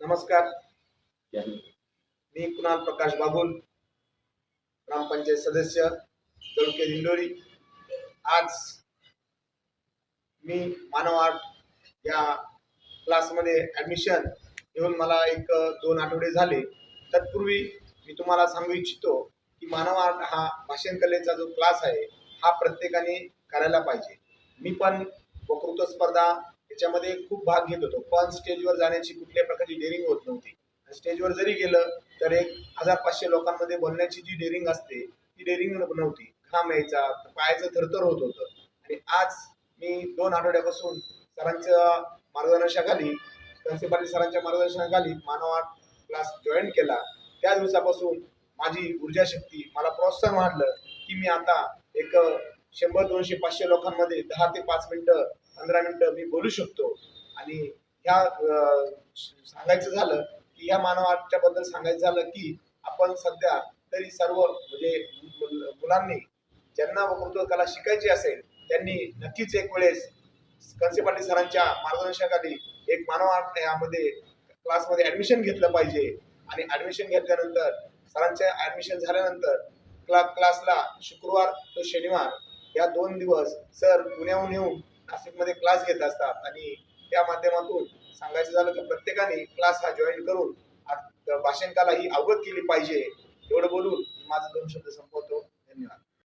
नमस्कार. मी कुणाल प्रकाश बागुल, ग्रामपंचायत सदस्य जळके दिंडोरी. आज मी मानव आर्ट या क्लासमध्ये ॲडमिशन घेऊन मला 1-2 आठवडे झाले. तत्पूर्वी मी तुम्हाला सांगू इच्छितो की मानव आर्ट हा भाषण कलेचा जो क्लास आहे हा प्रत्येकाने करायला पाहिजे. मी पण वक्तृत्व स्पर्धा याच्यामध्ये खूप भाग घेत होतो, पण स्टेजवर जाण्याची कुठल्याही प्रकारची डेअरिंग होत नव्हती. स्टेजवर जरी गेलं तर 1,000-500 लोकांमध्ये बोलण्याची जी डेअरिंग असते ती डेअरिंग नव्हती. घाम यायचा, पायाचं थरथर होत होतं. आणि आज मी 2 आठवड्यापासून सरांच्या मार्गदर्शनाखाली, कंसे पाटील सरांच्या मार्गदर्शनाखाली मानव आर्ट क्लास जॉईन केला. त्या दिवसापासून माझी ऊर्जा शक्ती, मला प्रोत्साहन वाढलं की मी आता 100, 200, 500 लोकांमध्ये 10 ते 5 मिनिटं, 15 मिनिटं मी बोलू शकतो. आणि ह्या सांगायचं झालं की ह्या मानव आर्टच्या बद्दल सांगायचं झालं की आपण सध्या तरी सर्व म्हणजे मुलांनी ज्यांना वक्तृत्व कला शिकायची असेल त्यांनी नक्कीच एक वेळेस कंसे पाटील सरांच्या मार्गदर्शनाखाली एक मानव आर्ट यामध्ये क्लासमध्ये ऍडमिशन घेतलं पाहिजे. आणि ऍडमिशन घेतल्यानंतर सरांच्या ऍडमिशन झाल्यानंतर क्लासला शुक्रवार तो शनिवार या 2 दिवस सर पुण्याहून येऊन नाशिकमध्ये क्लास घेत असतात. आणि त्या माध्यमातून सांगायचं झालं तर प्रत्येकाने क्लास हा जॉईन करून भाषण कला ही अवगत केली पाहिजे. एवढं बोलून माझं 2 शब्द संपवतो.